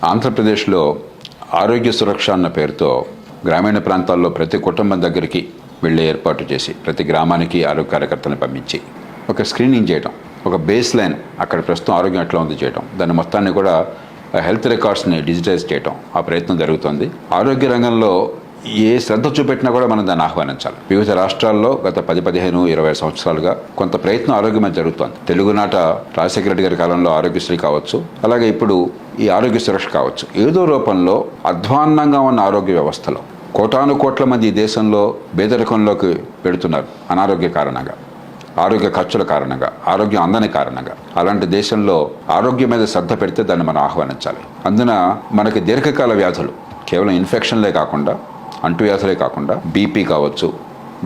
ఆంధ్రప్రదేశ్లో ఆరోగ్య సురక్ష అన్న పేరుతో గ్రామీణ ప్రాంతాల్లో ప్రతి కుటుంబం దగ్గరికి వెళ్ళే ఏర్పాటు చేసి ప్రతి గ్రామానికి ఆరోగ్య కార్యకర్తలను పంపించి ఒక స్క్రీనింగ్ చేయడం, ఒక బేస్ లైన్ అక్కడ ప్రస్తుతం ఆరోగ్యం ఎట్లా ఉంది చేయడం, దాని మొత్తాన్ని కూడా హెల్త్ రికార్డ్స్ని డిజిటైజ్ చేయడం ఆ ప్రయత్నం జరుగుతోంది. ఆరోగ్య రంగంలో ఏ శ్రద్ధ చూపెట్టినా కూడా మనం దాన్ని ఆహ్వానించాలి. వివిధ రాష్ట్రాల్లో గత 10, 15, 20 సంవత్సరాలుగా కొంత ప్రయత్నం ఆరోగ్యమే జరుగుతోంది. తెలుగునాట రాజశేఖర రెడ్డి గారి కాలంలో ఆరోగ్యశ్రీ కావచ్చు, అలాగే ఇప్పుడు ఈ ఆరోగ్య సురక్ష కావచ్చు, ఏదో రూపంలో అధ్వాన్నంగా ఉన్న ఆరోగ్య వ్యవస్థలో కోటాను కోట్ల మంది ఈ దేశంలో పేదరికంలోకి పెడుతున్నారు అనారోగ్య కారణంగా, ఆరోగ్య ఖర్చుల కారణంగా, ఆరోగ్యం అందని కారణంగా. అలాంటి దేశంలో ఆరోగ్యం మీద శ్రద్ధ పెడితే దాన్ని మనం ఆహ్వానించాలి. అందున మనకి దీర్ఘకాల వ్యాధులు కేవలం ఇన్ఫెక్షన్లే కాకుండా, అంటువ్యాధులే కాకుండా, బీపీ కావచ్చు,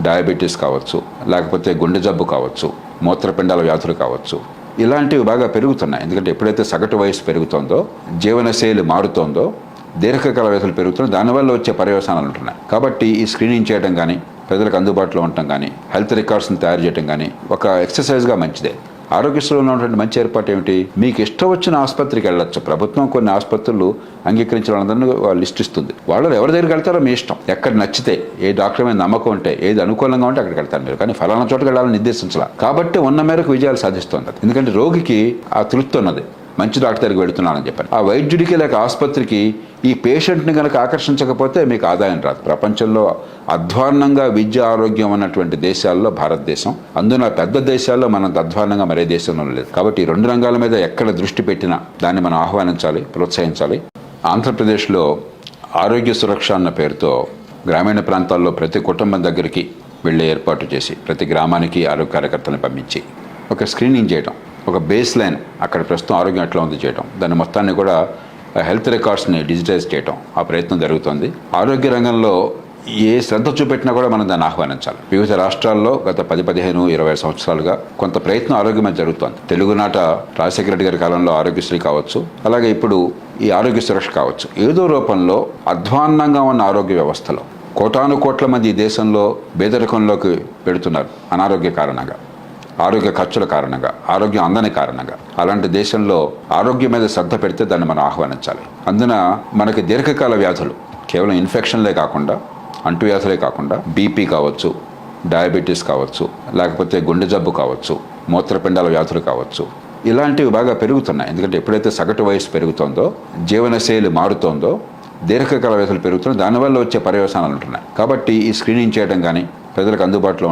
డయాబెటీస్ కావచ్చు, లేకపోతే గుండె జబ్బు కావచ్చు, మూత్రపిండాల వ్యాధులు కావచ్చు, ఇలాంటివి బాగా పెరుగుతున్నాయి. ఎందుకంటే ఎప్పుడైతే సగటు వయసు పెరుగుతుందో, జీవనశైలి మారుతోందో, దీర్ఘకాల వ్యాధులు పెరుగుతున్నాయి. దానివల్ల వచ్చే పర్యవసానాలు ఉంటున్నాయి. కాబట్టి ఈ స్క్రీనింగ్ చేయడం కానీ, ప్రజలకు అందుబాటులో ఉండటం కానీ, హెల్త్ రికార్డ్స్ని తయారు చేయడం కానీ ఒక ఎక్సర్సైజ్గా మంచిదే. ఆరోగ్యశ్రీలో ఉన్నటువంటి మంచి ఏర్పాటు ఏమిటి? మీకు ఇష్టం వచ్చిన ఆసుపత్రికి వెళ్ళొచ్చు. ప్రభుత్వం కొన్ని ఆసుపత్రులు అంగీకరించిన వాళ్ళందరినీ లిస్ట్ ఇస్తుంది. వాళ్ళు ఎవరి దగ్గరికి వెళ్తారో మీ ఇష్టం. ఎక్కడ నచ్చితే, ఏ డాక్టర్ మీద నమ్మకం ఉంటే, ఏది అనుకూలంగా ఉంటే అక్కడికి వెళ్తారు మీరు. కానీ ఫలానా చోటుకి వెళ్ళాలని నిర్దేశించాల. కాబట్టి ఉన్న మేరకు విజయాలు సాధిస్తుంది. ఎందుకంటే రోగికి ఆ తృప్తి ఉన్నది, మంచి డాక్టర్ దగ్గరికి వెళుతున్నానని చెప్పాను. ఆ వైద్యుడికి లేక ఆసుపత్రికి ఈ పేషెంట్ని కనుక ఆకర్షించకపోతే మీకు ఆదాయం రాదు. ప్రపంచంలో అధ్వాన్నంగా విద్య, ఆరోగ్యం ఉన్నటువంటి దేశాల్లో భారతదేశం, అందున పెద్ద దేశాల్లో మనం అధ్వాన్నంగా మరే దేశంలో లేదు. కాబట్టి ఈ రెండు రంగాల మీద ఎక్కడ దృష్టి పెట్టినా దాన్ని మనం ఆహ్వానించాలి, ప్రోత్సహించాలి. ఆంధ్రప్రదేశ్లో ఆరోగ్య సురక్ష అన్న పేరుతో గ్రామీణ ప్రాంతాల్లో ప్రతి కుటుంబం దగ్గరికి వెళ్ళే ఏర్పాటు చేసి ప్రతి గ్రామానికి ఆరోగ్య కార్యకర్తలను పంపించి ఒక స్క్రీనింగ్ చేయడం, ఒక బేస్ లైన్ అక్కడ ప్రస్తుతం ఆరోగ్యం ఎట్లా ఉంది చేయడం, దాని మొత్తాన్ని కూడా హెల్త్ రికార్డ్స్ని డిజిటైజ్ చేయడం ఆ ప్రయత్నం జరుగుతోంది. ఆరోగ్య రంగంలో ఏ శ్రద్ధ చూపెట్టినా కూడా మనం దాన్ని ఆహ్వానించాలి. వివిధ రాష్ట్రాల్లో గత 10, 15, 20 సంవత్సరాలుగా కొంత ప్రయత్నం ఆరోగ్యమే జరుగుతోంది. తెలుగునాట రాజశేఖర రెడ్డి గారి కాలంలో ఆరోగ్యశ్రీ కావచ్చు, అలాగే ఇప్పుడు ఈ ఆరోగ్య సురక్ష కావచ్చు, ఏదో రూపంలో అధ్వాన్నంగా ఉన్న ఆరోగ్య వ్యవస్థలో కోటాను కోట్ల మంది ఈ దేశంలో పేదరికంలోకి పెడుతున్నారు అనారోగ్య కారణంగా, ఆరోగ్య ఖర్చుల కారణంగా, ఆరోగ్యం అందని కారణంగా. అలాంటి దేశంలో ఆరోగ్యం మీద శ్రద్ధ పెడితే దాన్ని మనం ఆహ్వానించాలి. అందున మనకి దీర్ఘకాల వ్యాధులు కేవలం ఇన్ఫెక్షన్లే కాకుండా, అంటువ్యాధులే కాకుండా, బీపీ కావచ్చు, డయాబెటీస్ కావచ్చు, లేకపోతే గుండె జబ్బు కావచ్చు, మూత్రపిండాల వ్యాధులు కావచ్చు, ఇలాంటివి బాగా పెరుగుతున్నాయి. ఎందుకంటే ఎప్పుడైతే సగటు వయసు పెరుగుతుందో, జీవనశైలి మారుతోందో, దీర్ఘకాల వ్యాధులు పెరుగుతున్నాయి. దానివల్ల వచ్చే పర్యవసానాలు ఉంటున్నాయి. కాబట్టి ఈ స్క్రీనింగ్ చేయడం కానీ, ప్రజలకు అందుబాటులో